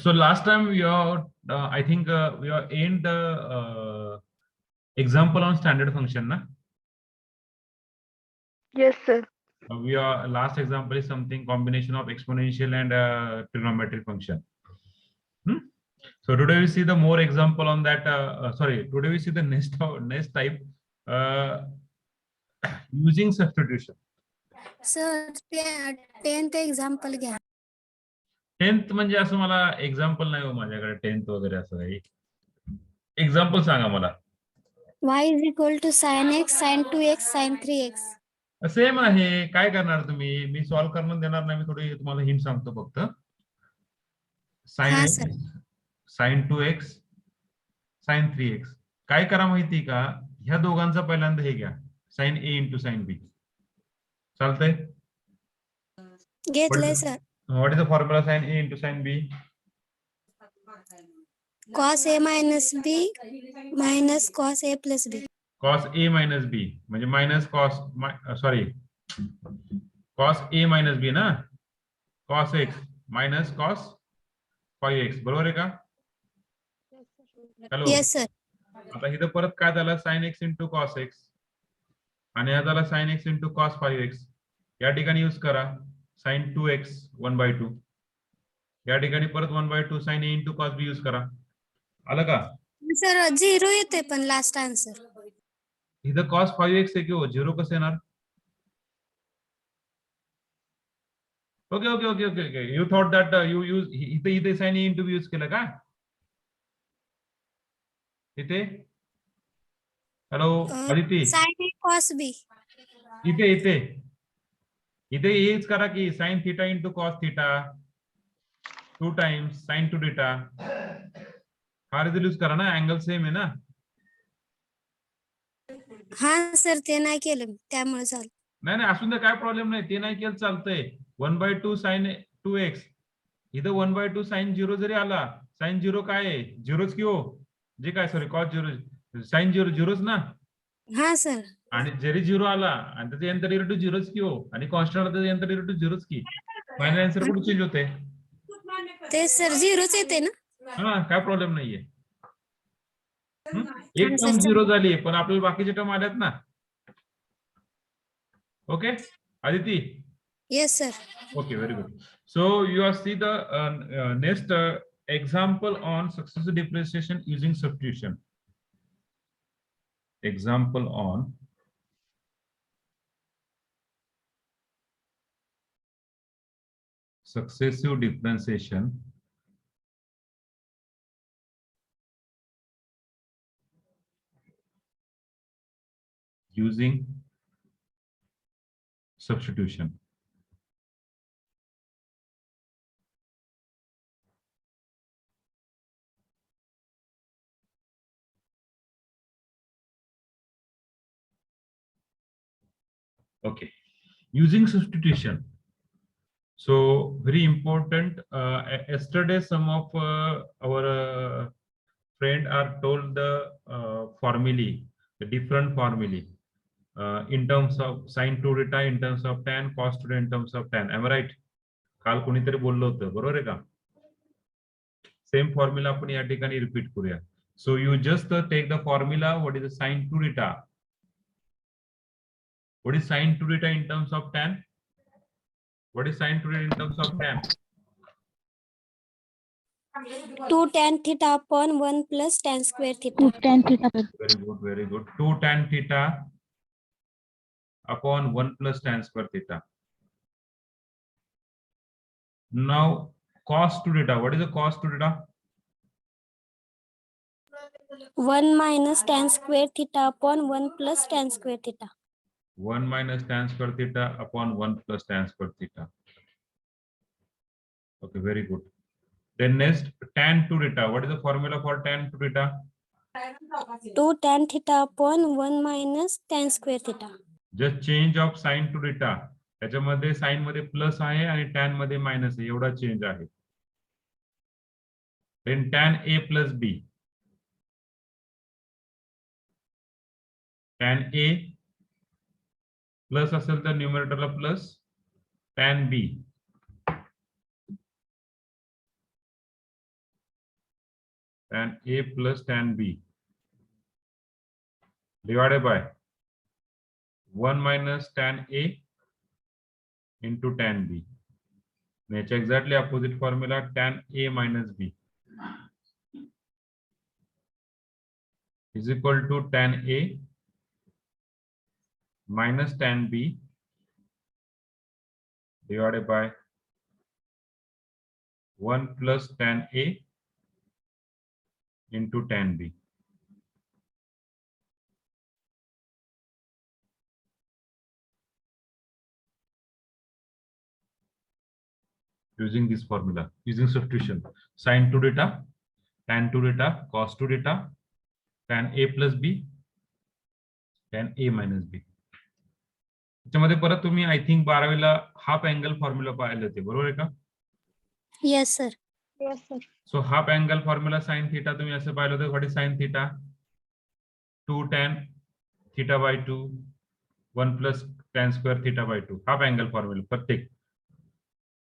So last time we are, I think we are end the example on standard function, na? Yes, sir. We are last example is something combination of exponential and trigonometric function. So today we see the more example on that. Sorry, today we see the next type uh, using substitution. Sir 10th example घ्या. 10th म्हणजे असं मला example नाही हो माझ्याकडे 10th वगैरे असं काही. एक्झाम्पल सांगा मला. y is equal to sin x, sin 2x, sin 3x. Same आहे. काय करणार तुम्ही? मी सॉल्व्ह करून देणार नाही, मी थोडी तुम्हाला हिंट सांगतो फक्त. हा, sin sin 2x, sin 3x. काय करा माहिती का? ह्या दोघांचा पहिल्यांदा हे घ्या, sin a into sin b. चालतंय? घेतलंय sir. What is the formula sin a into sin b? cos a minus b minus cos a plus b. Cos a minus b म्हणजे minus cos sorry cos a minus b ना, cos x minus cos 5x. बरोबर आहे का? Hello. Yes sir. आता इथं परत काय झालं, sin x into cos x आणि हा झाला sin x into cos 5x. या ठिकाणी यूज करा sin 2x 1/2. या ठिकाणी परत 1/2 sin a into cos b use करा. आलं का? सर 0 येते पण लास्ट आन्सर. इथं cos 5x आहे की हो, 0 कसं येणार? Okay okay okay okay okay. You thought that you use इथे sin a into b use केलं का? इथे hello Aditi, sin a cos b. इथे इथे इथे हेच करा की sin theta into cos theta 2 times sin 2 theta. हा रिझल्ट यूज करा ना, अँगल सेम आहे ना. हा सर ते नाही केलं त्यामुळे झालं. नाही नाही असून काय प्रॉब्लेम नाही, ते नाही केलं चालतंय. 1/2 sin 2x इथं 1/2 sin 0 जरी आला, sin 0 काय आहे? 0च की हो. जे काय सॉरी cos 0 sin 0 0च ना. हा सर. आणि जरी 0 आला आणि त्याचा n डेरिव्हेटिव्ह 0च की हो, आणि कॉन्स्टंट आला त्याचा n डेरिव्हेटिव्ह 0च की. फायनल आन्सर कुठे चेंज होते? ते सर 0च येते ना. हा काय प्रॉब्लेम नाहीये. एक टर्म 0 झाली पण आपल्याला बाकीचे टर्म आल्यात ना. Okay Aditi. Yes sir. Okay, very good. So you are see the next example on successive differentiation using substitution. Example on successive differentiation using substitution. Okay, using substitution. So very important. Yesterday, some of our friend are told the formulae, the different formulae in terms of sin 2 theta, in terms of tan, cos 2 in terms of tan. Am I right? काल कोणीतरी बोललो होतं, बरोबर आहे का? Same formula आपण या ठिकाणी रिपीट करूया. So you just take the formula. What is sin 2 theta? What is sin 2 theta in terms of tan? What is sin 2 theta in terms of tan? 2 tan theta upon 1 plus tan square theta. 2 tan theta. Very good, very good. 2 tan theta upon 1 plus tan square theta. Now cos 2 theta. What is the cos 2 theta? 1 minus tan square theta upon 1 plus tan square theta. 1 minus tan square theta upon 1 plus tan square theta. Okay, very good. Then next, tan 2 theta. What is the formula for tan 2 theta? 2 tan theta upon 1 minus tan square theta. Just change of sin 2 theta. त्याच्यामध्ये sign मध्ये plus आहे आणि tan मध्ये minus आहे, एवढा change आहे. Then tan a plus b. Tan a plus असेल तर न्यूमरेटरला plus, tan b tan A plus tan B divided by 1 minus tan A into tan B. Nature exactly opposite formula, tan A minus B is equal to tan A minus tan B divided by 1 plus tan A into tan B. Using this formula, using substitution, sin 2 theta, tan 2 theta, cos 2 theta, tan A plus B, tan A minus B. त्याच्यामध्ये परत तुम्ही I think 12वीला half angle formula पाहिले होते, बरोबर आहे का? Yes, sir. Yes, sir. So half angle formula sine theta तुम्ही असं पाहिलं होतं, what is sine theta? 2 tan theta by 2 1 plus tan square theta by 2. Half angle formula प्रत्येक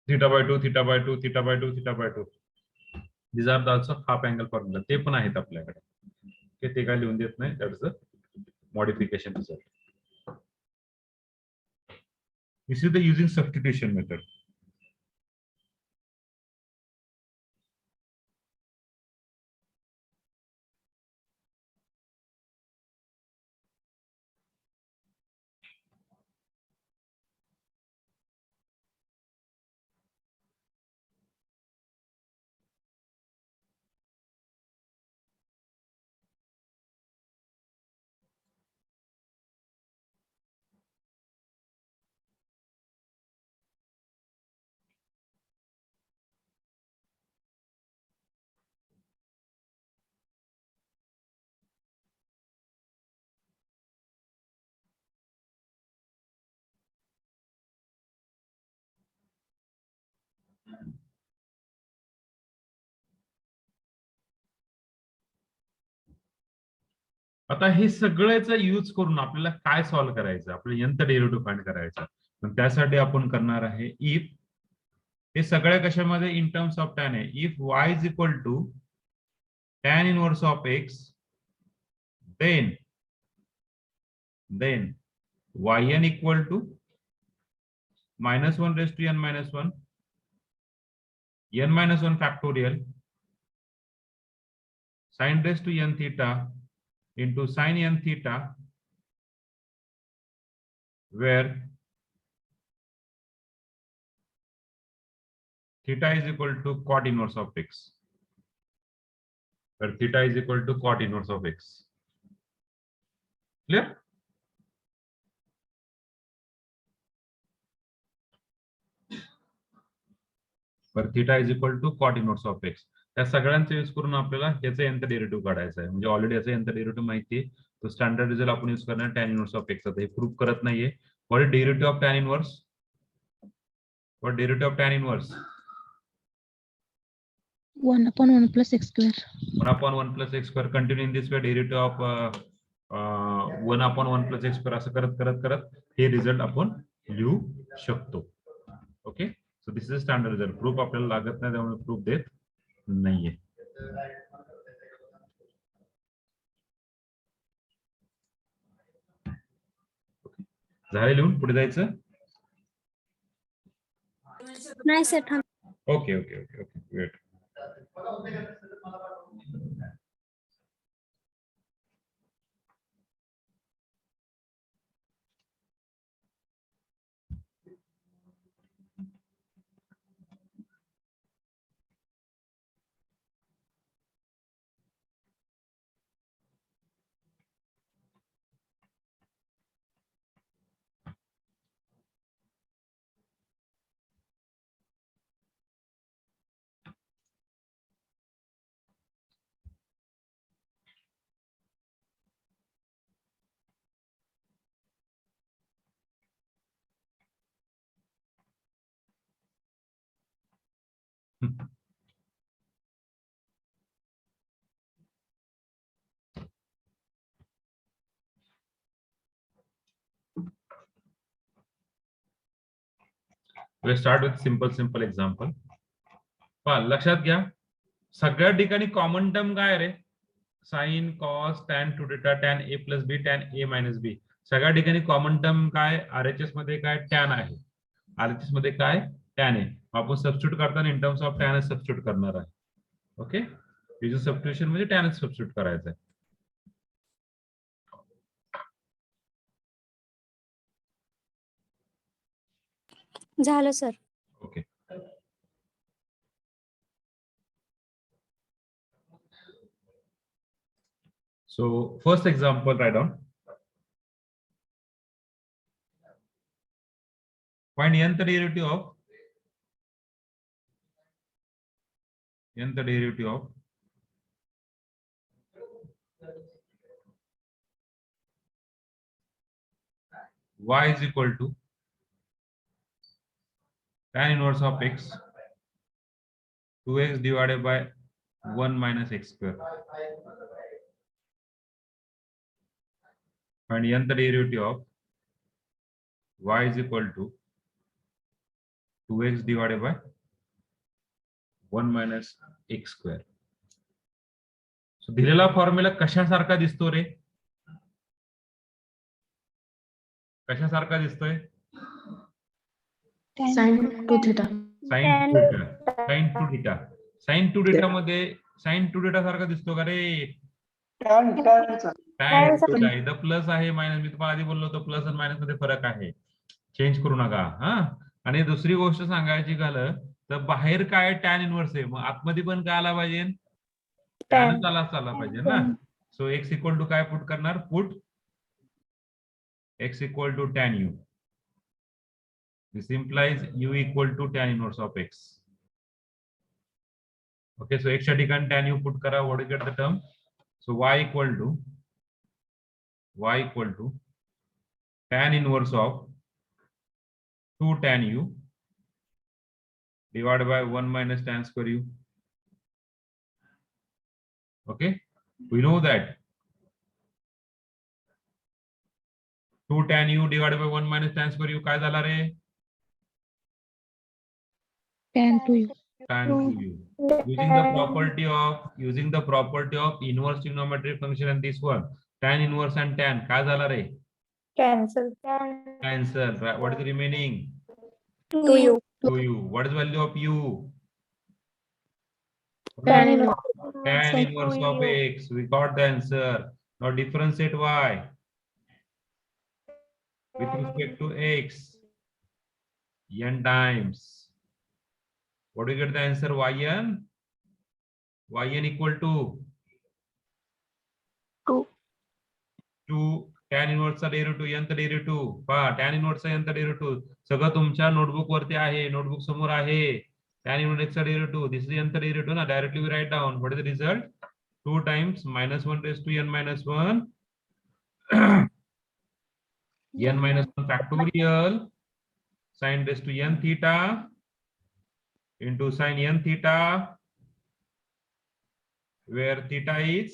theta by 2 theta by 2 theta by 2 theta by 2. This are also half angle formula. ते पण आहेत आपल्याकडे. ते काय लिहून देत नाही, that's modification result. This is the using substitution method. आता हे सगळ्याचा यूज करून आपल्याला काय सॉल्व्ह करायचं, आपल्याला nth डेरिव्हेटिव्ह फाइंड करायचा. पण त्यासाठी आपण करणार आहे इफ. हे सगळ्या कशामध्ये इन टर्म्स ऑफ टॅन आहे. If y is equal to tan inverse of x, then yn equal to -1 raised to n minus 1, n minus 1 factorial sin raised to n theta into sin n theta, where theta is equal to cot inverse of x, where theta is equal to cot inverse of x. Clear? Where theta is equal to cot inverse of x. त्या सगळ्यांचा use करून आपल्याला याचा nth derivative काढायचा आहे. म्हणजे already याचा nth derivative माहिती आहे. तो स्टँडर्ड रिझल्ट आपण यूज करणार tan इनवर्स ऑफ x. आता हे प्रूव्ह करत नाहीये. What is derivative of tan inverse? What derivative of tan inverse? 1/1 plus x square. 1/1 plus x square. Continue in this way. Derivative of 1/1 plus x square असं करत करत करत हे result आपण लिहू शकतो. Okay, so this is standard result. Proof आपल्याला लागत नाही, त्यामुळे प्रूफ देत नाहीये. झाले लिहून, पुढे जायचं. नाही सर, थांब. Okay okay okay okay, wait. We'll start with simple example. पण लक्षात घ्या, सगळ्या ठिकाणी कॉमन टर्म काय रे? Sine cos tan two theta tan A plus B tan A minus B. सगळ्या ठिकाणी कॉमन टर्म काय? आरएचएस मध्ये काय? टॅन आहे. आरएचएस मध्ये काय? टॅन आहे. आपण सबस्टिट्यूट करताना in terms of tan substitute करणार आहे. ओके, युजिंग सबस्टिट्यूशन म्हणजे टॅन सबस्टिट्यूट करायचं आहे. झालं sir. Okay. So first example, write down. Find nth derivative of y is equal to tan inverse of x 2x divided by 1 minus x square. Find nth derivative of y is equal to 2x divided by 1 minus x square. So दिलेला formula कशासारखा दिसतो रे? कशासारखा दिसतोय? Sin 2 theta. Sine two theta. Sine two theta मध्ये sine two theta सारखा दिसतो का रे? Tan theta. इथं प्लस आहे मायनस. मी तुम्हाला आधी बोललो होतो प्लस आणि मायनस मध्ये फरक आहे, चेंज करू नका. हा, आणि दुसरी गोष्ट सांगायची झालं तर बाहेर काय टॅन इनवर्स आहे, मग आतमध्ये पण काय आला पाहिजे? टॅन आला पाहिजे ना. सो एक्स इक्वल टू काय पुट करणार? Put x equal to tan u. This implies u equal to tan inverse of x. Okay, so x च्या ठिकाणी tan u put करा. What do you get the term? So y equal to tan inverse of 2 tan u divided by 1 minus tan square u. Okay, we know that 2 tan u divided by 1 minus tan square u काय झाला रे? Tan 2u. Tan 2u. Using the property of inverse trigonometric function and this one, tan inverse and tan काय झाला रे? Cancel. What is the remaining? 2u. 2u. What is the value of u? Tan inverse. Tan inverse of x. We got the answer. Now differentiate y with respect to x n times. What do you get the answer? Yn equal to 2 tan inverse चा derivative nth derivative पहा. tan inverse चा nth derivative सगळं तुमच्या notebook वरती आहे, notebook समोर आहे. tan inverse चा derivative, this is nth derivative ना. Directly we write down. What is the result? 2 times -1 raised to n minus 1 n minus 1 factorial sin raised to n theta into sin n theta, where theta is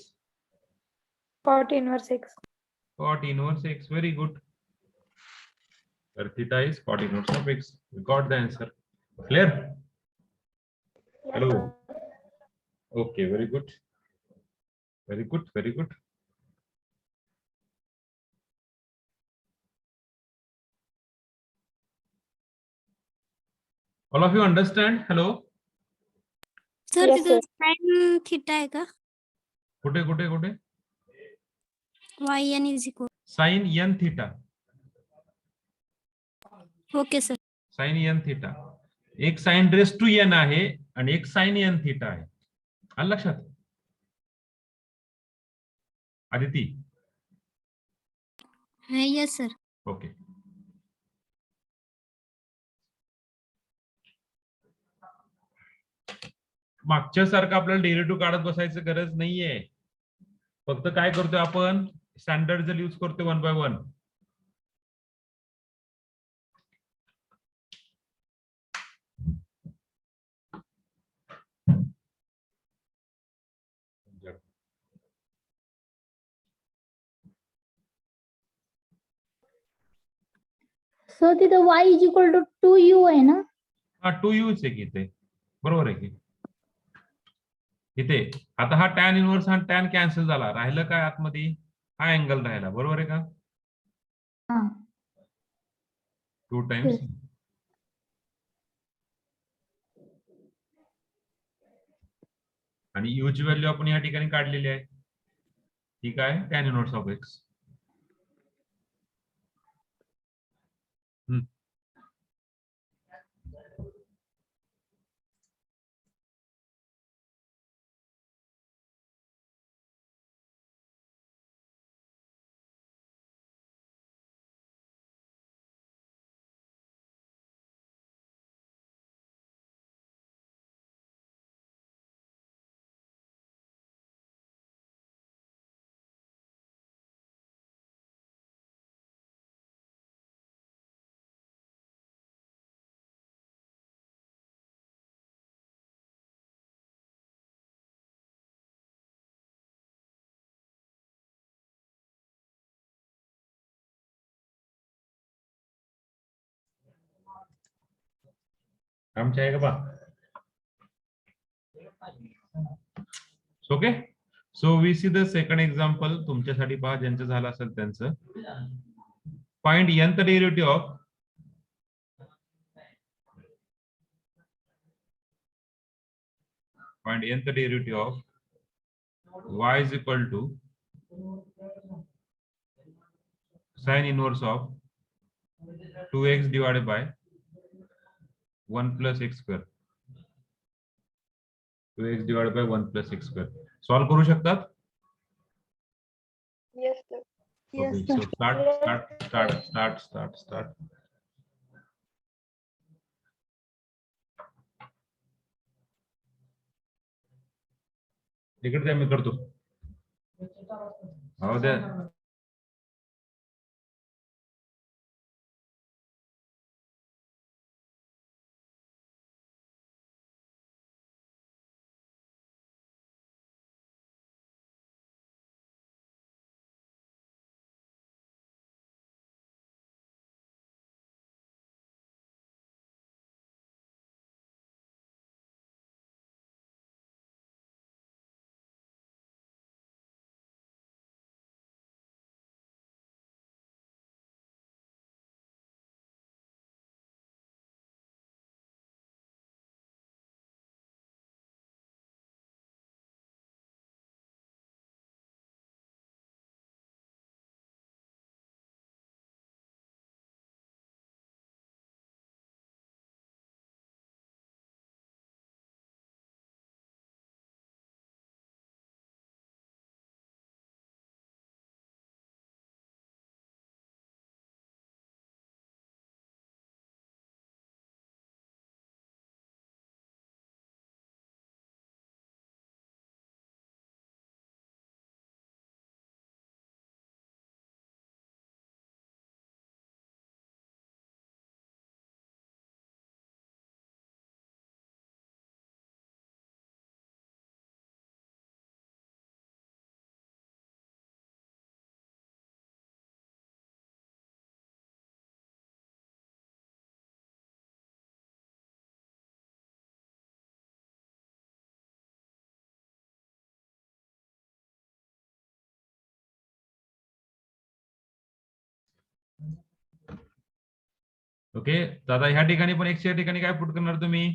Cot inverse x. cot inverse x. Very good. Where theta is cot inverse of x. We got the answer. Clear? Hello. Okay, very good. Very good, very good. All of you understand? Hello. Sir Yes, तिथं sin theta आहे का? कुठे कुठे कुठे? yn is equal. Sin n theta. Okay sir. Sin n theta. एक sin raised to n आहे आणि एक sin n theta आहे. आलं लक्षात? आदिती. Yes sir. ओके. मागच्या सारखं आपल्याला डेरिव्हेटिव्ह काढत बसायचं गरज नाहीये. फक्त काय करतोय आपण? स्टँडर्ड जर यूज करतोय 1 by 1. सर तिथं y is equal to 2u आहे ना? हा 2u आहे की ते. बरोबर आहे की? इथे आता हा टॅन इनवर्स हा टॅन कॅन्सल झाला, राहिलं काय आतमध्ये, हा अँगल राहिला, बरोबर आहे का? हा 2 टाइम्स Yes. आणि यू ची व्हॅल्यू आपण या ठिकाणी काढलेली आहे, ठीक आहे, टॅन इनवर्स ऑफ एक्स. आमच्या आहे का बा? Okay, so we see the second example तुमच्यासाठी पहा, ज्यांचं झालं असेल त्यांचं. Find nth derivative of y is equal to sin inverse of 2x divided by 1 plus x square. 2x divided by 1 plus x square. Solve करू शकतात? Yes, sir. Yes, Okay, sir. so start. इकडे द्या, मी करतो. हो द्या. Okay, दादा ह्या ठिकाणी पण x च्या ठिकाणी काय पुट करणार तुम्ही?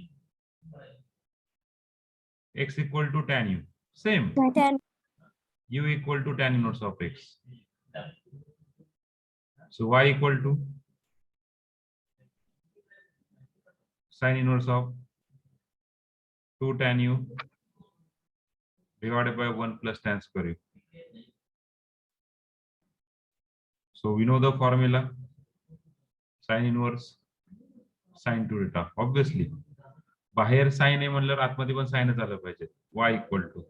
x equal to tan u, same. Tan u equal to tan inverse of x. So y equal to sin inverse of 2 tan u divided by 1 plus tan square u. So we know the formula, sin inverse sin 2 theta. Obviously बाहेर sin आहे म्हणल्यावर आतमध्ये पण sin आलं पाहिजे. y equal to,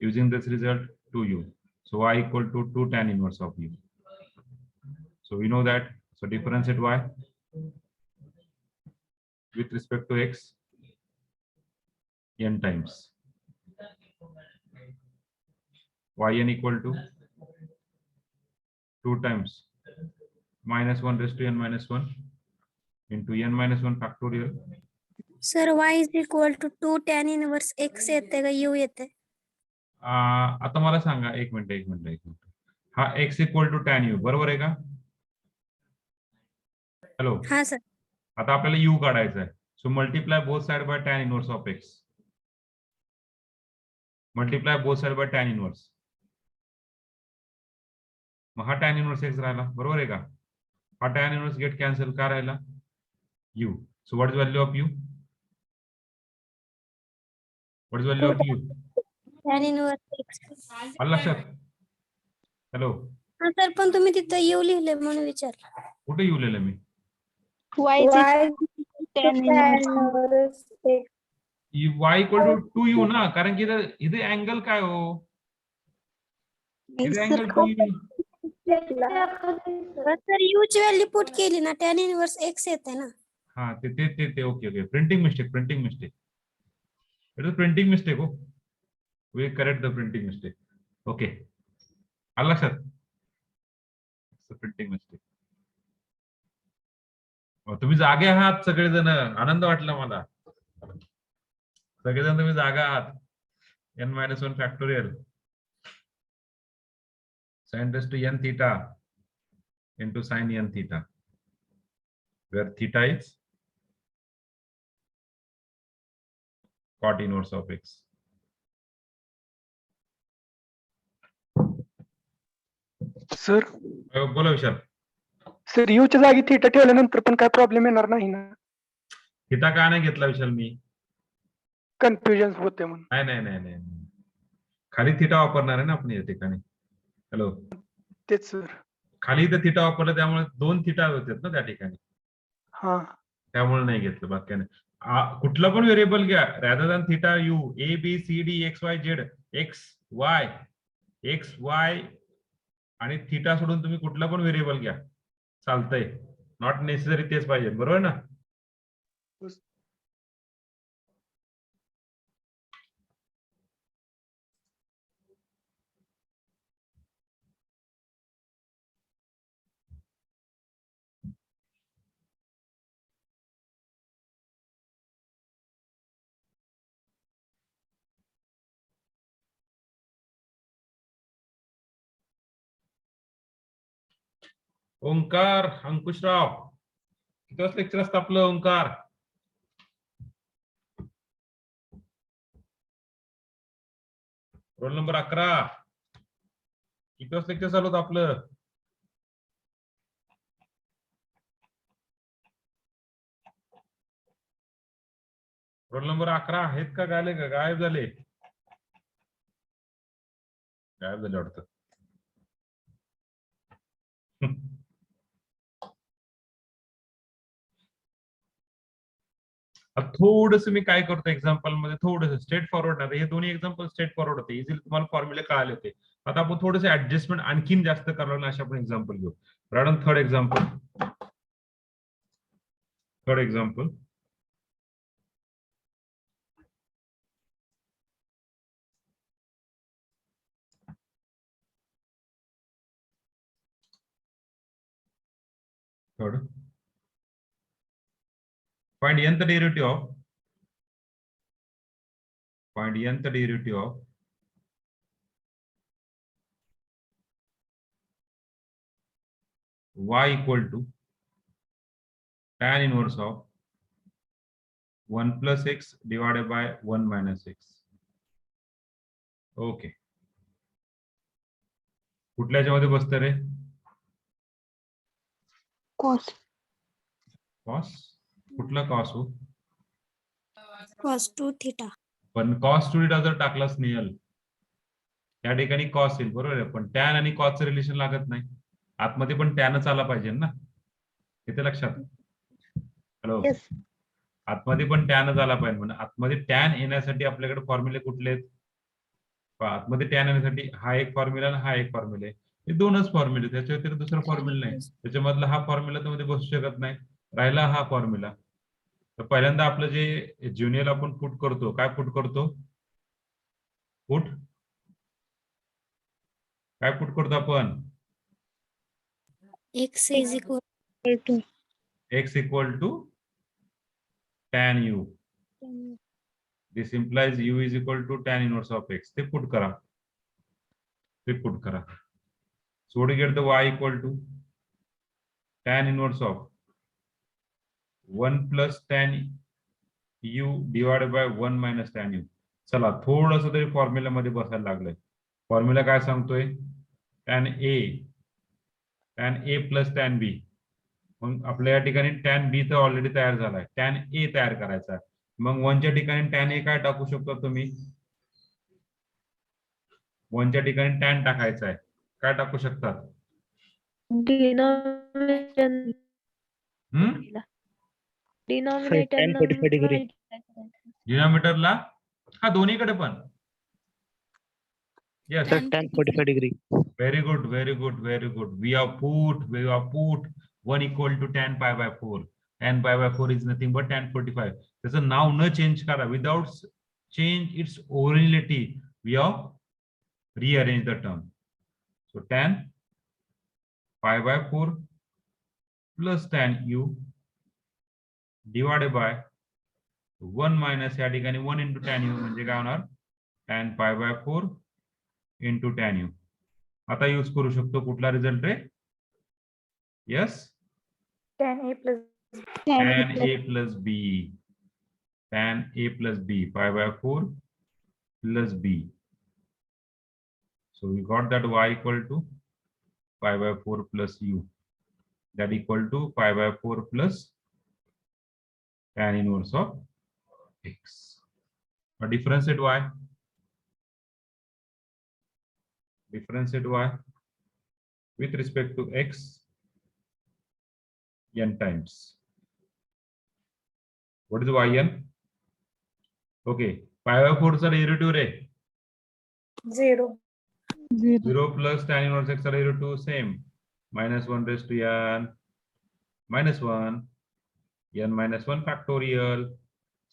using this result, 2u. So y equal to 2 tan inverse of u. So we know that, so differentiate y with respect to x n times. Yn equal to 2 times minus 1 raised to n minus 1 into n minus 1 factorial. Sir, y is equal to 2 tan inverse x येते का u येते? आता मला सांगा, एक minute. हा x equal to tan u बरोबर आहे का? हॅलो, हा सर. आता आपल्याला u काढायचा आहे. So multiply both side by tan inverse of x. Multiply both side by tan inverse. मग हा टॅन इनवर्स x राहिला, बरोबर आहे का? हा टॅन इनवर्स गेट कॅन्सल, का राहिला? u. So what is value of u? What is value of u? tan inverse x. आलं लक्षात? हॅलो, हा सर, पण तुम्ही तिथं येऊ लिहिले म्हणून विचारलं. कुठे येऊ लिहिलं मी? Y y tan inverse x. y equal to 2u ना, कारण की इथे अँगल काय हो? इथे अँगल 2u. सर u ची व्हॅल्यू पुट केली ना, tan inverse x येते ना. हा ते okay. Printing mistake. It is printing mistake हो. We correct the printing mistake. Okay, आलं लक्षात? Printing mistake. तुम्ही जागे आहात सगळेजण, आनंद वाटला मला. सगळेजण तुम्ही जागा आहात. n-1 factorial sin raised to n theta into sin n theta, where theta is cot inverse of x. Sir बोला विशाल. सर यूच्या जागी थिटा ठेवल्यानंतर पण काय प्रॉब्लेम येणार नाही ना? थिटा का नाही घेतला विशाल मी? कन्फ्युजन होते म्हणून. नाही. खाली थिटा वापरणार आहे ना आपण या ठिकाणी. हॅलो, तेच सर. खाली इथं थिटा वापरलं, त्यामुळे 2 थिटा होतात ना त्या ठिकाणी. हा, त्यामुळे नाही घेतलं, बाकी नाही. कुठलं पण व्हेरिएबल घ्या, rather than theta u, a b c d x y z, x y आणि थिटा सोडून तुम्ही कुठलं पण व्हेरिएबल घ्या, चालतंय. नॉट नेसेसरी तेच पाहिजे, बरोबर ना? ओंकार, अंकुशराव, किती वाजता लेक्चर असतं आपलं ओंकार? Roll number 11. किती वाजता लेक्चर चालू होतं आपलं? रोल नंबर 11 आहेत का? गायब झाले वाटतं. थोडस मी काय करतो एक्झाम्पल मध्ये, थोडस स्ट्रेट फॉरवर्ड. आता हे दोन्ही एक्झाम्पल स्ट्रेट फॉरवर्ड होते, इझिली तुम्हाला फॉर्म्युले कळाले होते. आता आपण थोडेसे ऍडजस्टमेंट आणखीन जास्त करणार, अशा आपण एक्झाम्पल घेऊ. Madam, third example. Find nth derivative of y equal to tan inverse of 1 plus x divided by 1 minus x. Okay, कुठल्या याच्यामध्ये बसतं रे? Cos. कुठला कॉस हो? cos 2 theta. पण cos 2 theta जर टाकला स्नेहल, त्या ठिकाणी कॉस येईल, बरोबर आहे. पण टॅन आणि कॉसचं रिलेशन लागत नाही. आतमध्ये पण टॅनच आला पाहिजे ना, इथे लक्षात. Hello, Yes. आतमध्ये पण टॅनच आला पाहिजे. म्हणजे आतमध्ये टॅन येण्यासाठी आपल्याकडे फॉर्म्युले कुठले आहेत? आतमध्ये टॅन येण्यासाठी हा एक फॉर्म्युला आणि हा एक फॉर्म्युला आहे. हे दोनच फॉर्म्युले, त्याच्या व्यतिरिक्त दुसरा फॉर्म्युला नाही. त्याच्यामधला हा फॉर्म्युला तर मध्ये बसू शकत नाही, राहिला हा फॉर्म्युला. तर पहिल्यांदा आपलं जे ज्युनियर आपण पुट करतो, काय पुट करतो? काय पुट करतो आपण? x is equal to x equal to tan u. This implies u is equal to tan inverse of x. ते पुट करा. ते पुट करा. So what do you get the y equal to tan inverse of 1 plus tan u divided by 1 minus tan u. चला थोडस तरी formula मध्ये बसायला लागलंय. फॉर्म्युला काय सांगतोय? tan a plus tan b. मग आपल्या या ठिकाणी tan b तर ऑलरेडी तयार झालाय, tan a तयार करायचा आहे. मग 1 च्या ठिकाणी tan a काय टाकू शकता तुम्ही? 1 च्या ठिकाणी tan टाकायचा आहे, काय टाकू शकतात? tan 45 degree. डिनॉमिनेटरला हा दोन्हीकडे पण. Yes. Sir, tan 45 degree. Very good, very good, very good. We have put 1 equal to tan pi by 4. Tan pi by 4 is nothing but tan 45. त्याचं नाव न चेंज करा. Without change its originality, we have rearranged the term. So tan pi by 4 plus tan u divided by 1 minus या ठिकाणी 1 into tan u म्हणजे काय होणार? tan pi by 4 into tan u. आता use करू शकतो कुठला result ray? Yes, tan a plus tan a plus b. tan a plus b, pi by 4 plus b. So we got that y equal to pi by 4 plus u. That equal to pi by 4 plus tan inverse of x. Now differentiate y. Differentiate y with respect to x n times. What is yn? Okay, pi by 4 चा derivative रे 0. 0 plus tan inverse x चा derivative same, minus 1 raised to n minus 1 n minus 1 factorial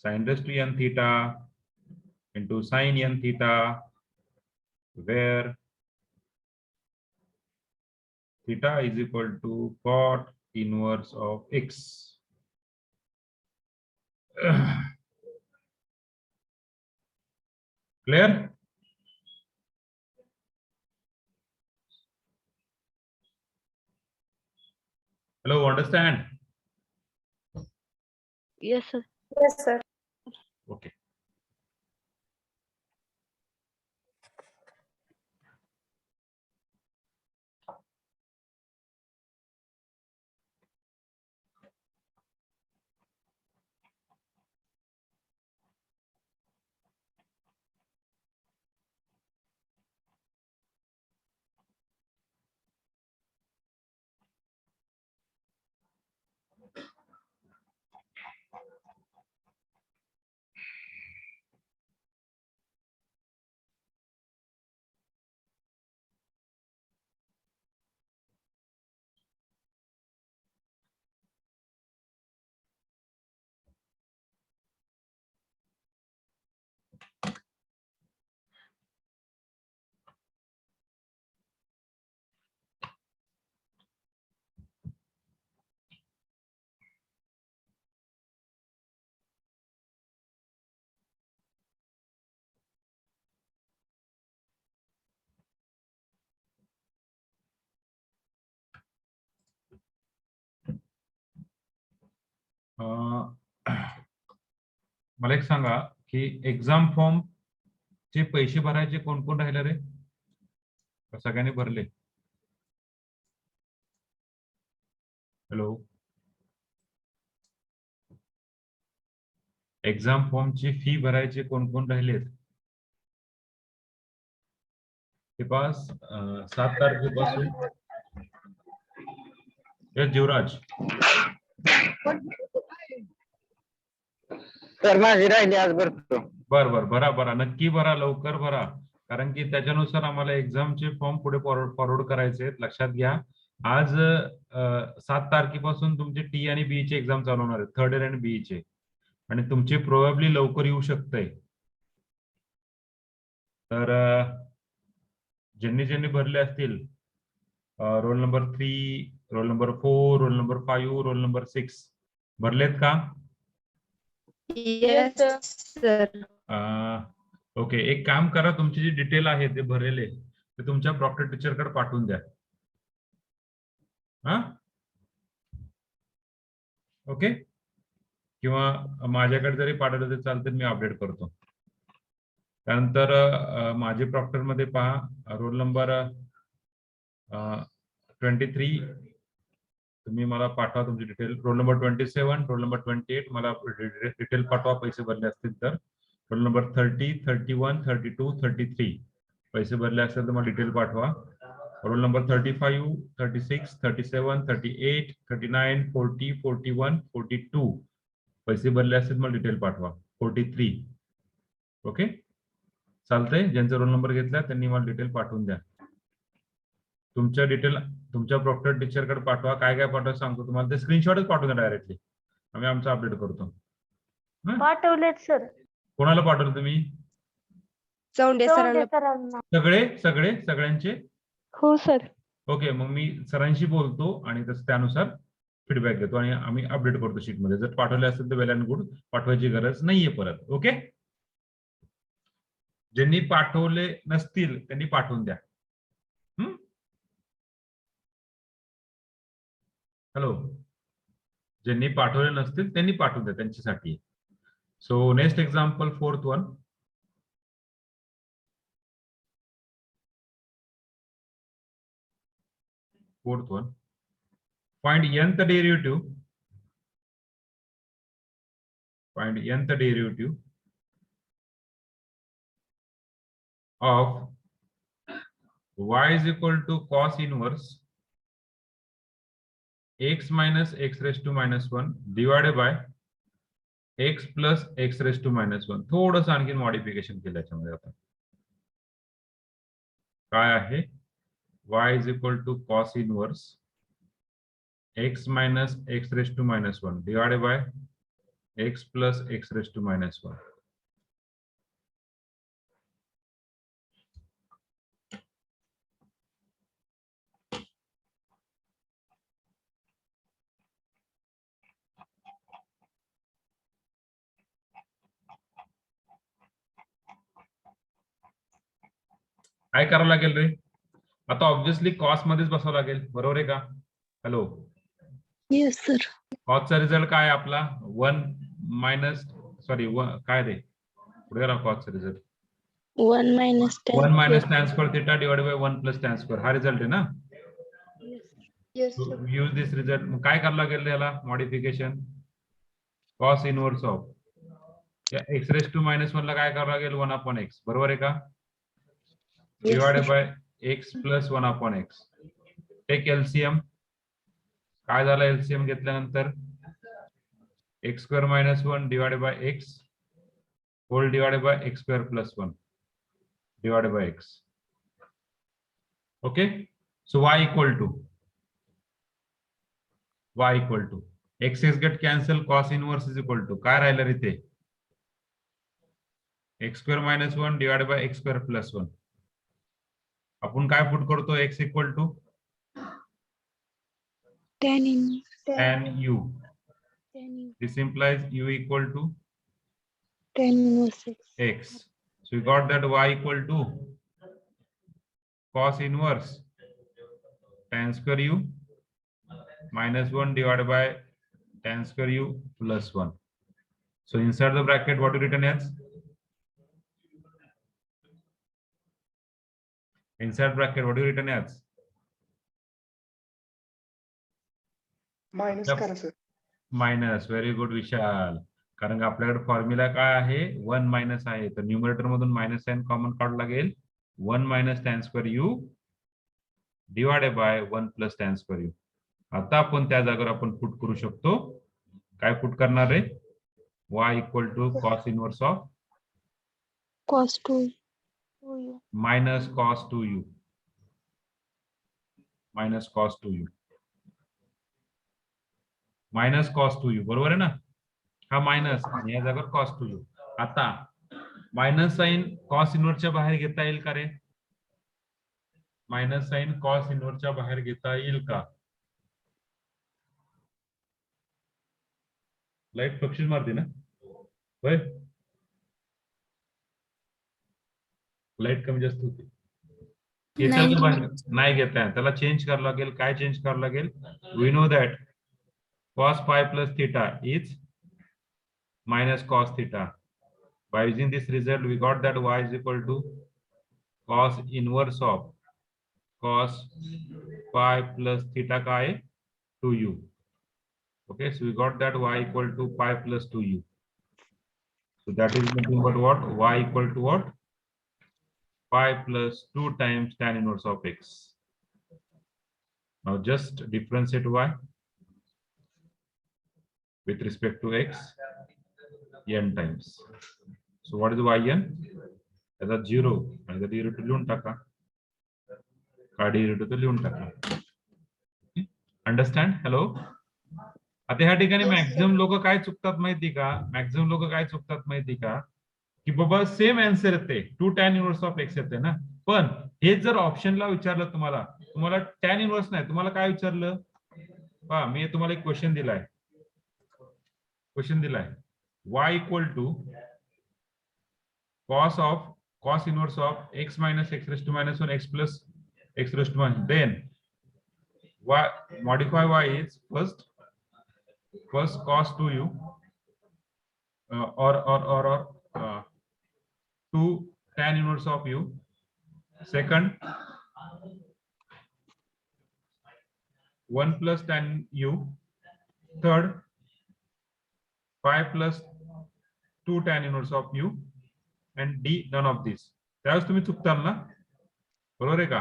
sin raised to n theta into sin n theta, where theta is equal to cot inverse of x. Clear? Hello, understand? Yes, sir. Yes, sir. Okay. मला एक सांगा की exam form चे पैसे भरायचे कोण कोण राहिले रे? सगळ्यांनी भरले? हॅलो, एक्झाम फॉर्म ची फी भरायचे कोण कोण राहिलेत? ते पास 7 तारखेपासून. यस जीवराज. सर माझी राहिली आज भरतो. बर बर, भरा भरा, नक्की भरा, लवकर भरा, कारण की त्याच्यानुसार आम्हाला एक्झामचे फॉर्म पुढे फॉरवर्ड करायचे आहेत. लक्षात घ्या, आज 7 तारखेपासून तुमचे टी आणि बी चे एक्झाम चालू होणार आहेत, थर्ड इयर आणि बी चे, आणि तुमचे प्रोबॅबली लवकर येऊ शकतंय. तर ज्यांनी भरले असतील roll number 3, roll number 4, roll number 5, roll number 6 भरलेत का? Yes, sir. ओके, एक काम करा, तुमची जी डिटेल आहे ते भरलेले ते तुमच्या प्रॉक्टर टीचरकडे पाठवून द्या. हा, ओके. किंवा माझ्याकडे जरी पाठवलं तरी चालतं, मी अपडेट करतो. त्यानंतर माझे प्रॉक्टर मध्ये पहा, रोल नंबर 23 तुम्ही मला पाठवा तुमची detail. Roll number 27, roll number 28 मला डिटेल पाठवा पैसे भरले असतील तर. रोल नंबर 30, 31, 32, 33 पैसे भरले असतील तर मला डिटेल पाठवा. रोल नंबर 35, 36, 37, 38, 39, 40, 41, 42 पैसे भरले असतील मला डिटेल पाठवा. 43 ओके, चालतंय. ज्यांचा रोल नंबर घेतला त्यांनी मला डिटेल पाठवून द्या. तुमच्या डिटेल तुमच्या प्रॉक्टर टीचरकडे पाठवा. काय काय पाठवा सांगतो तुम्हाला. ते स्क्रीनशॉटच पाठवून द्या डायरेक्टली, आम्ही आमचं अपडेट करतो. पाठवलेत सर. कोणाला पाठवलं तुम्ही? चौंडे चौंडे सरांना. सरांना. सगळ्यांचे? हो सर. ओके, मग मी सरांशी बोलतो आणि त्यानुसार फीडबॅक घेतो आणि आम्ही अपडेट करतो शीटमध्ये. जर पाठवले असेल तर वेल अँड गुड, पाठवायची गरज नाहीये परत. ओके, ज्यांनी पाठवले नसतील त्यांनी पाठवून द्या. हॅलो, ज्यांनी पाठवले नसतील त्यांनी पाठवून द्या त्यांच्यासाठी. So next example, fourth one. Find nth derivative. Find nth derivative of y is equal to cos inverse x minus x raised to minus 1 divided by x plus x raised to minus 1. थोडंसं आणखी modification केलं याच्यामध्ये आपण. काय आहे? y is equal to cos inverse x minus x raised to minus 1 divided by x plus x raised to minus 1. काय करावं लागेल रे? आता ऑब्विसली कॉस मध्येच बसावं लागेल, बरोबर आहे का? Hello, yes sir. कॉसचा रिझल्ट काय आपला? 1 मायनस सॉरी काय रे पुढे गेला कॉसचा result? 1 minus 1 minus tan square theta divided by 1 plus tan square. हा रिझल्ट आहे ना? Use this result. मग काय करावं लागेल याला modification? Cos inverse of x raise to minus 1 ला काय करावं लागेल? 1 अपॉन एक्स, बरोबर आहे का? Divided by x plus 1 upon x. Take LCM. काय झालं एलसीएम घेतल्यानंतर? X square minus 1 divided by x whole divided by x square plus 1 divided by x. Okay, so y equal to x is get cancel, cos inverse is equal to काय राहिलं इथे? x square minus 1 divided by x square plus 1. आपण काय put करतो? x equal to tan u. This implies u equal to tan inverse x. So we got that y equal to cos inverse tan square u minus 1 divided by tan square u plus 1. So inside the bracket, what do you written as? Inside bracket, what do you written as? Minus करा sir. Minus. Very good विशाल. कारण आपल्याकडे formula काय आहे? 1 minus आहे, तर numerator मधून minus sign common काढावं लागेल. 1 minus tan square u divided by 1 plus tan square u. आता आपण त्या जागेवर आपण पुट करू शकतो. काय पुट करणार आहे? y equal to cos inverse of cos 2 minus cos 2u minus cos 2u minus cos 2u, बरोबर आहे ना? हा मायनस आणि या जागेवर कॉस 2u. आता मायनस साइन कॉस इनवर्सच्या बाहेर घेता येईल का रे? मायनस साइन कॉस इनवर्सच्या बाहेर घेता येईल का? लाईट बक्षीस मारते ना होय? लाईट कमी जास्त होते. याच्यातून बाहेर नाही घेता येत, त्याला चेंज करावं लागेल. काय चेंज करावं लागेल? We know that cos pi plus theta is minus cos theta. By using this result, we got that y is equal to cos inverse of cos pi plus theta का आहे 2u. Okay, so we got that y equal to pi plus 2u. So that is nothing but what? Y equal to what? Pi plus 2 times tan inverse of x. Now just differentiate y with respect to x n times. So what is yn? त्याचा 0 आणि जर derivative लिहून टाका, का derivative लिहून टाका. Understand? Hello. आता ह्या ठिकाणी मॅक्झिमम लोक काय चुकतात माहिती का? मॅक्झिमम लोक काय चुकतात माहिती का? की बाबा सेम आन्सर येते, 2 tan इनवर्स ऑफ x येते ना, पण हे जर ऑप्शनला विचारलं तुम्हाला, तुम्हाला tan इनवर्स नाही, तुम्हाला काय विचारलं पहा, मी तुम्हाला एक क्वेश्चन दिलाय, y equal to cos inverse of x minus x raised to minus 1 x plus x raised to 1, then y modify y is first cos 2u or 2 tan inverse of u, second 1 plus tan u, third 5 plus 2 tan inverse of u, and d none of this. त्यावेळेस तुम्ही चुकताल ना, बरोबर आहे का?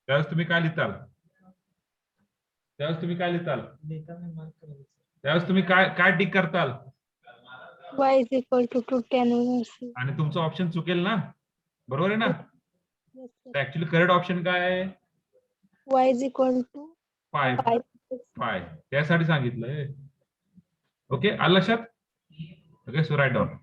त्यावेळेस तुम्ही काय लिहिताल? त्यावेळेस तुम्ही काय टिक करताल? y is equal to 2 tan inverse. आणि तुमचं ऑप्शन चुकेल ना, बरोबर आहे ना? Yes, sir. Actually correct option काय आहे? Y is equal to 5 5. त्यासाठी सांगितलंय. ओके, आलं लक्षात? Okay, so write down.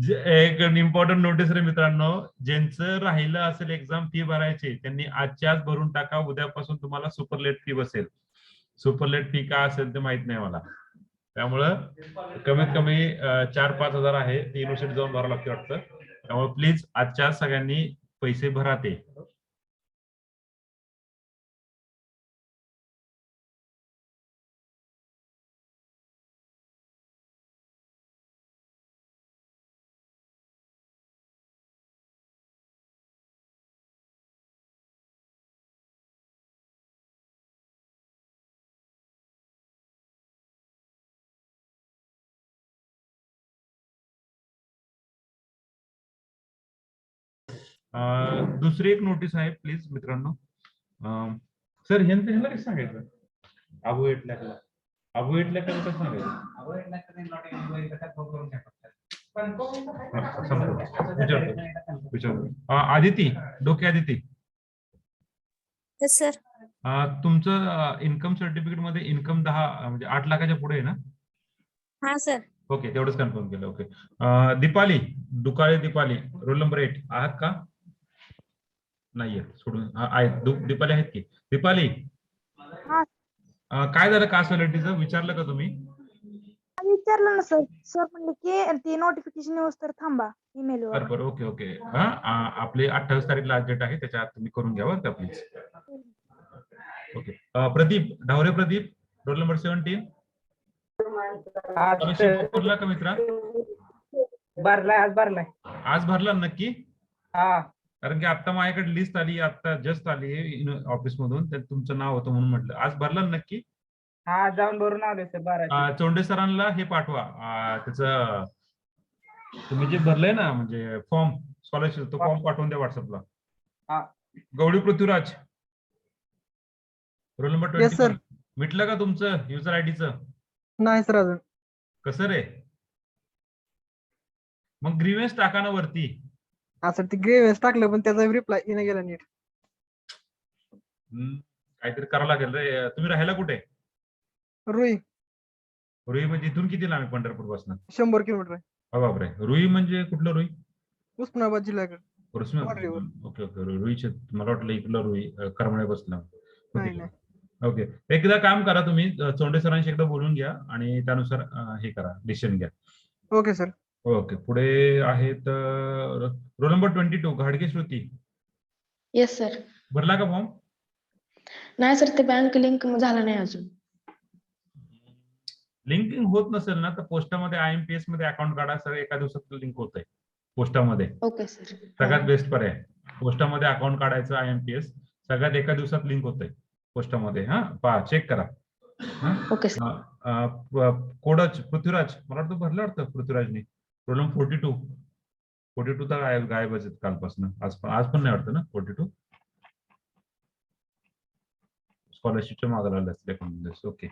एक इम्पॉर्टंट नोटीस रे मित्रांनो, ज्यांचं राहिलं असेल एक्झाम फी भरायची त्यांनी आजच्या आज भरून टाका, उद्यापासून तुम्हाला सुपरलेट फी बसेल. सुपरलेट फी काय असेल ते माहित नाही मला, त्यामुळं कमीत कमी 4-5 हजार आहे, ते युनिव्हर्सिटी जाऊन भरावं लागते वाटतं. त्यामुळे प्लीज आजच्या सगळ्यांनी पैसे भरा ते. दुसरी एक नोटीस आहे प्लीज मित्रांनो. सर ह्याला कसं सांगायचं? अबो इटल्याला कसं सांगायचं? विचारतो. Aditi, Doke Aditi, Yes, sir. तुमचं इन्कम सर्टिफिकेट मध्ये इन्कम 10 म्हणजे 8 लाखाच्या पुढे आहे ना? हा सर. ओके, तेवढंच कन्फर्म केलं. Okay. Deepali, Dukale Deepali, roll number 8 आहात का? नाहीये, सोडून आहेत. दीपाली आहेत की? दीपाली, काय झालं कास्ट व्हॅलिडिटीचं विचारलं का तुम्ही? विचारलं ना सर. सर म्हणले की ती नोटिफिकेशन येऊस तर थांबा ईमेलवर. बरोबर. Okay okay. आपली 28 तारीख लास्ट डेट आहे, त्याच्या आत तुम्ही करून घ्या बरं का please. Okay. Pradeep Dhaware, Pradeep roll number 17. भरला का मित्रा? आज भरला नक्की? कारण की आता माझ्याकडे लिस्ट आली, आता जस्ट आली ऑफिस मधून, त्यात तुमचं नाव होतं म्हणून म्हटलं. आज भरला नक्की? हा, जाऊन भरून आले सर 12. चोंडे सरांना हे पाठवा, त्याचं तुम्ही जे भरलंय ना म्हणजे फॉर्म स्कॉलरशिप, तो फॉर्म पाठवून द्या व्हॉट्सअपला. गवळी पृथ्वीराज रोल नंबर 21. मिटलं का तुमचं युजर आयडीचं? नाही सर अजून. कसं रे? मग ग्रीवेन्स टाका ना वरती. असं ते ग्रेव्हन्स टाकलं पण त्याचा रिप्लाय येणं गेला नीट. काहीतरी करावं लागेल रे. तुम्ही राहायला कुठे? रुई रुई म्हणजे इथून किती लांब आहे पंढरपूर पासून? 100 किलोमीटर आहे. बापरे. रुई म्हणजे कुठलं रुई? उस्मानाबाद जिल्ह्याकडे. Okay okay. रुईचे मला वाटलं इकडलं रुई करमळे बसलं. नाही नाही. ओके. एकदा काम करा तुम्ही, चोंडे सरांशी एकदा बोलून घ्या आणि त्यानुसार हे करा, डिसिजन घ्या. Okay sir. ओके. पुढे आहेत रोल नंबर 22 घाडगे श्रुती. Yes sir. भरला का फॉर्म? नाही सर, ते बँक लिंक झाला नाही अजून. लिंकिंग होत नसेल ना तर पोस्टामध्ये IMPS मध्ये अकाउंट काढा, सगळं एका दिवसात लिंक होत आहे पोस्टामध्ये. Okay sir. सगळ्यात बेस्ट पर्याय पोस्टामध्ये अकाउंट काढायचं IMPS, सगळ्यात एका दिवसात लिंक होत आहे पोस्टामध्ये. पहा, चेक करा. Okay sir. कोडच पृथ्वीराज, मला वाटतं भरलं वाटतं पृथ्वीराजने. रोल नंबर 42 तर गायबच आहेत कालपासून. आज पण नाही वाटतं ना 42 स्कॉलरशिपच्या मागायला लागले असतील एकोणीस. ओके.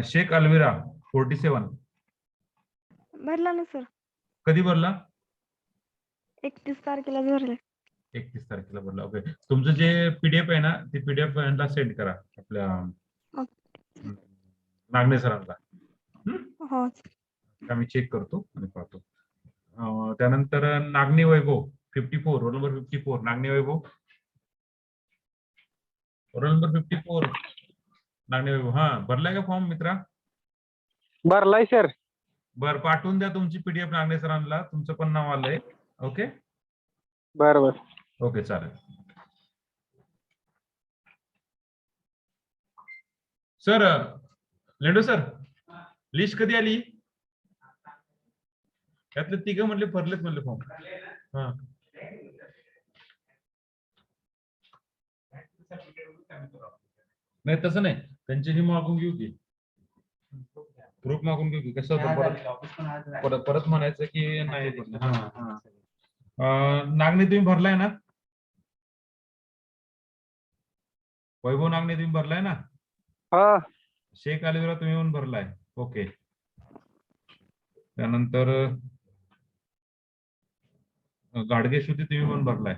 शेख अल्विरा 47 भरला ना सर. कधी भरला? 31 तारखेला भरले. 31 तारखेला भरला. ओके. तुमचं जे PDF आहे ना, ते PDF यांना सेंड करा आपल्या नागणे सरांना. हो. आम्ही चेक करतो आणि पाहतो. त्यानंतर नागणे वैभव 54 रोल नंबर 54 नागणे वैभव रोल नंबर 54 नागणे वैभव. भरलाय का फॉर्म मित्रा? भरलाय सर. बर, पाठवून द्या तुमची PDF नागणे सरांना. तुमचं पण नाव आलंय. ओके. बरोबर. ओके, चालेल. सर लेंडो सर, लिस्ट कधी आली? त्यातले 3 म्हटले भरलेत म्हणले फॉर्म. नाही तसं नाही, त्यांच्याशी मागून घेऊ की प्रूफ मागून घेऊ की कसं होतं परत म्हणायचं की नाही. नागणे तुम्ही भरलाय ना? वैभव नागणे तुम्ही भरलाय ना? शेख अलिविरा तुम्ही पण भरलाय. ओके. त्यानंतर गाडगे श्रुती तुम्ही पण भरलाय.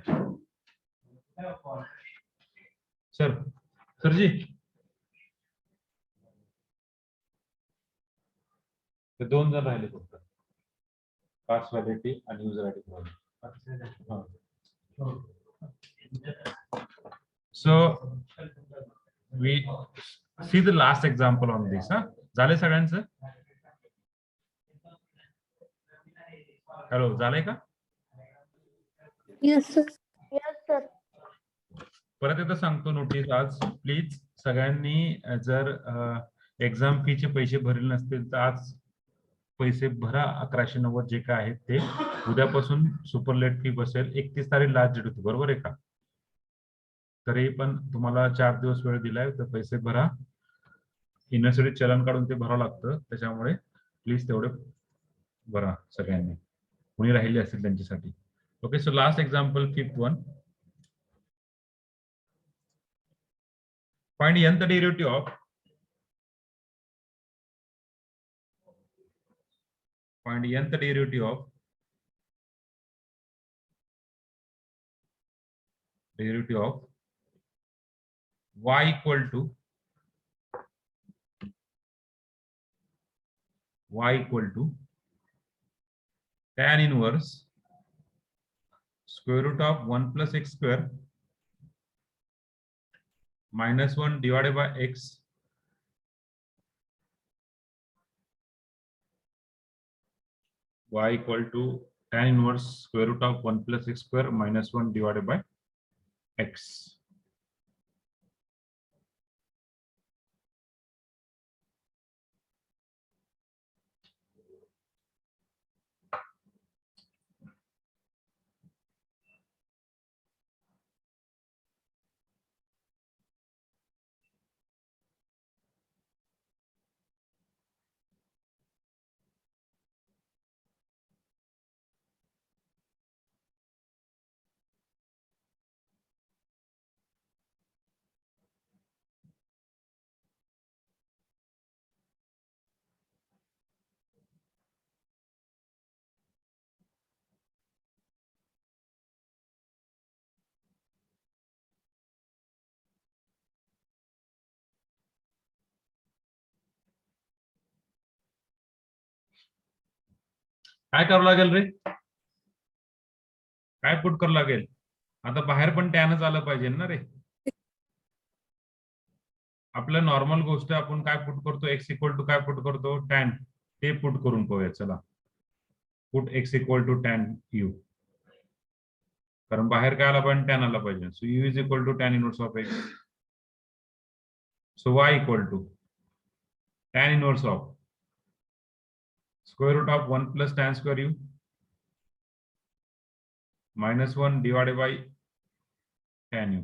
सरजी ते 2 जण राहिले फक्त, कास्ट व्हॅलिडिटी आणि user ID. So we see the last example on this. झाले सगळ्यांचं? हॅलो, झालंय का? Yes, sir. Yes sir. परत एकदा सांगतो नोटीस, आज प्लीज सगळ्यांनी जर एक्झाम फीचे पैसे भरले नसतील तर आज पैसे भरा. 1190 जे काय आहेत ते. उद्यापासून सुपरलेट फी बसेल. 31 तारीख लास्ट डेट होती, बरोबर आहे का? तरी पण तुम्हाला 4 दिवस वेळ दिलाय, तर पैसे भरा. युनिव्हर्सिटी चलन काढून ते भरावं लागतं, त्याच्यामुळे प्लीज तेवढे भरा सगळ्यांनी, कोणी राहिले असतील त्यांच्यासाठी. Okay, so last example, fifth one. Find nth derivative of y equal to tan inverse square root of 1 plus x square minus 1 divided by x y equal to tan inverse square root of 1 plus x square minus 1 divided by x. काय करावं लागेल रे? काय put करावं लागेल? आता बाहेर पण टॅनच आलं पाहिजे ना रे. आपलं नॉर्मल गोष्ट आपण काय पुट करतो, एक्स इक्वल टू काय पुट करतो, टॅन. ते पुट करून पाहूया. चला, put x equal to tan u, कारण बाहेर काय आला पाहिजे, टॅन आला पाहिजे. So u is equal to tan inverse of x. So y equal to tan inverse of square root of 1 plus tan square u minus 1 divided by tan u.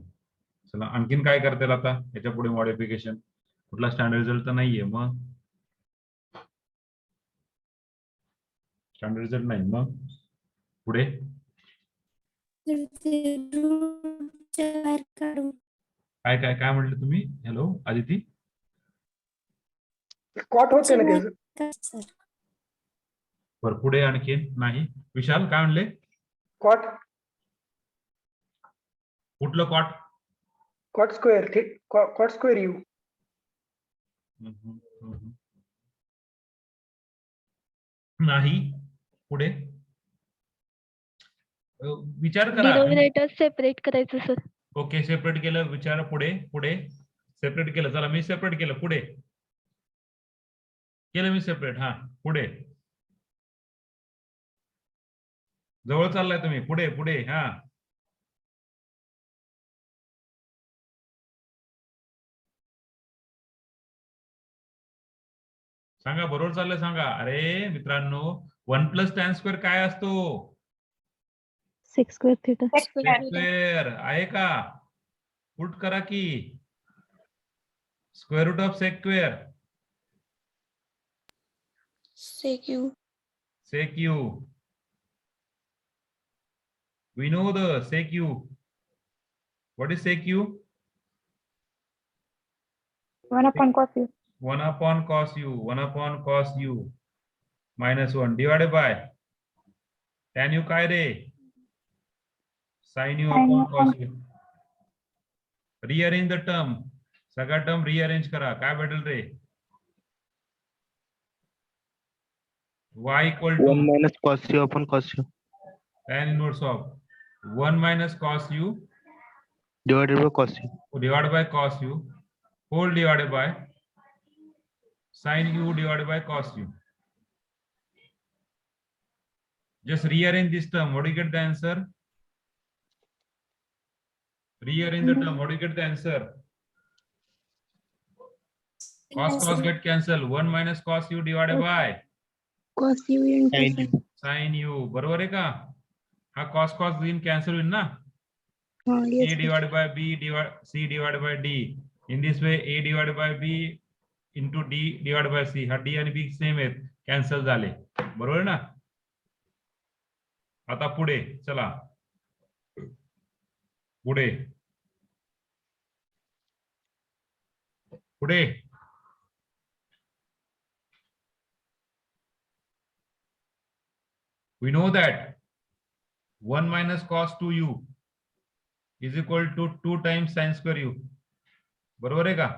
चला, आणखीन काय करता येईल आता याच्या पुढे मॉडिफिकेशन? कुठला स्टँडर्ड रिझल्ट तर नाहीये, मग स्टँडर्ड रिझल्ट नाही, मग पुढे बाहेर काढू. काय काय काय म्हटलं तुम्ही? हॅलो आदिती. कॉट होते ना त्याचं. सर बर, पुढे आणखीन नाही. विशाल काय म्हणले? कॉट कुठलं cot? Cot square cot square u. नाही. पुढे विचार करा. डिनोमिनेटर सेपरेट करायचं सर. ओके, सेपरेट केलं. विचार. पुढे पुढे सेपरेट केलं. चला, मी सेपरेट केलं. पुढे केलं मी सेपरेट. हा, पुढे जवळ चाललाय तुम्ही. पुढे पुढे. हा, सांगा, बरोबर चाललंय सांगा. अरे मित्रांनो, 1 प्लस टॅन स्क्वेअर काय असतो? Sec square theta. स्क्वेअर आहे का? पुट करा की square root of sec square. sec u. Sec u. We know the sec u. What is sec u? 1 upon cos u. 1 upon cos u. 1 upon cos u minus 1 divided by tan u काय रे? Sin u upon cos u. Rearrange the term. सगळा term rearrange करा. काय भेटेल रे? y equal to 1 minus cos u upon cos u tan inverse of 1 minus cos u divided by cos u. divided by cos u whole divided by sin u divided by cos u. Just rearrange this term. What do you get the answer? Rearrange the term. What do you get the answer? Cos get cancelled. 1 minus cos u divided by cos u into Sin sin. u. sin u. बरोबर आहे का? हा cos दिन cancel होईल ना? Yes, a divided by b c divided by d. In this way, a divided by b into d divided by c. हा d आणि b same आहेत, कॅन्सल झाले. बरोबर ना? आता पुढे चला, पुढे पुढे we know that 1 minus cos 2u is equal to 2 times sin square u. बरोबर आहे का?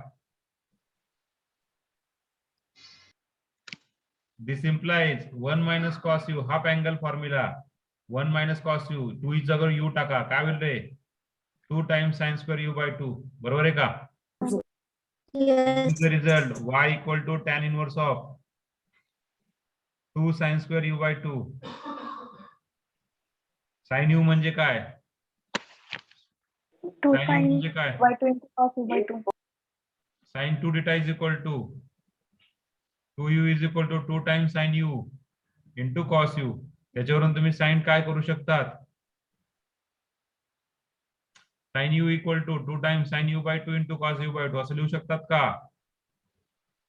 This implies 1 minus cos u, half angle formula 1 minus cos u, 2 is जागेवर u टाका, काय होईल रे? 2 times sin square u by 2. बरोबर आहे का? This is the result, y equal to tan inverse of 2 sin square u by 2. sin u म्हणजे काय? sin u म्हणजे काय? sin 2 theta is equal to 2u is equal to 2 times sin u into cos u. त्याच्यावरून तुम्ही sin काय करू शकतात? sin u equal to 2 times sin u by 2 into cos u by 2 असं लिहू शकतात का?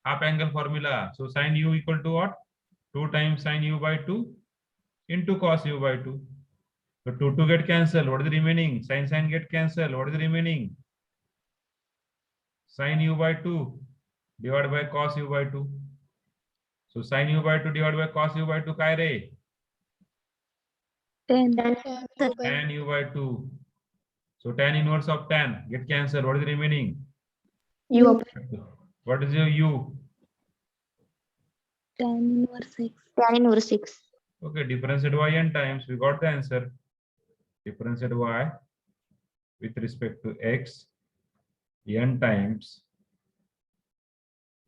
Half angle formula. So sin u equal to what? 2 times sin u by 2 into cos u by 2. So 2 get cancelled. What is the remaining? Sin get cancelled. What is the remaining? Sin u by 2 divided by cos u by 2. So sin u by 2 divided by cos u by 2 काय रे? Tan u by 2. So tan inverse of tan get cancelled. What is the remaining? U. What is your u? Tan inverse 6. Okay, differentiate y n times. We got the answer. Differentiate y with respect to x n times.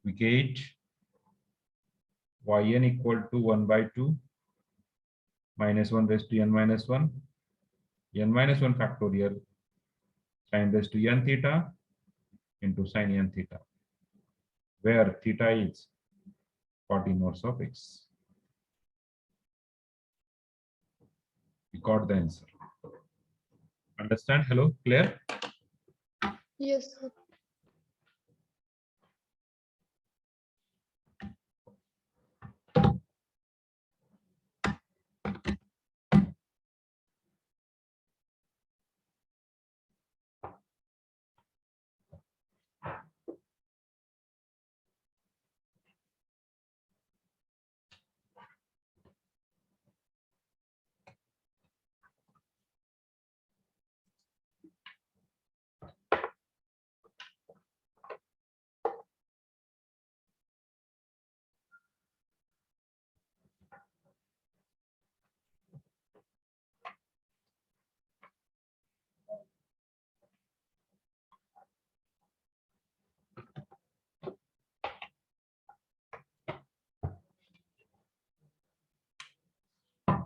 We get yn equal to 1 by 2 minus 1 raised to n minus 1, n minus 1 factorial sin raised to n theta into sin n theta, where theta is 40 inverse of x. We got the answer. Understand? Hello, clear? Yes, sir.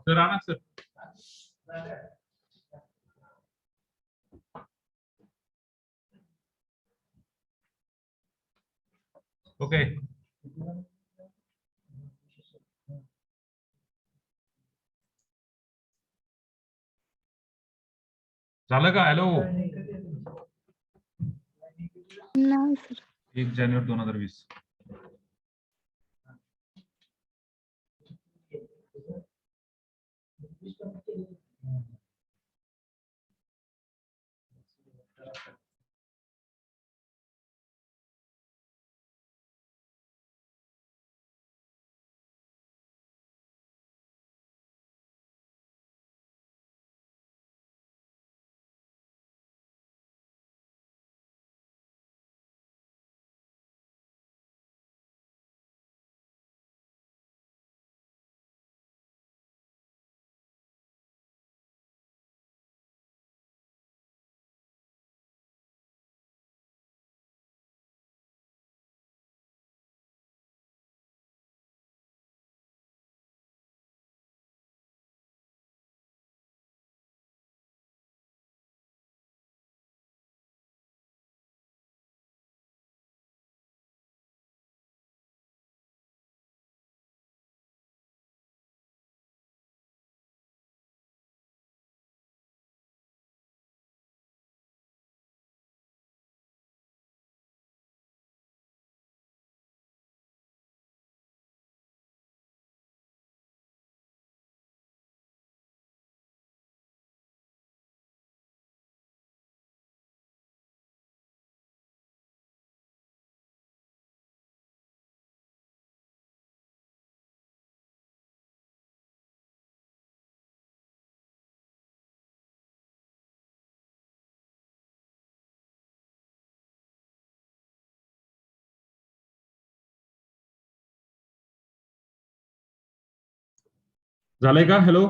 Sir, Anna, sir. Okay. झालं का? Hello, नाही sir. 1 जानेवारी 2020. झालंय का? Hello.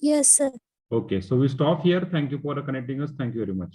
Yes, sir. Okay, so we stop here. Thank you for connecting us. Thank you very much.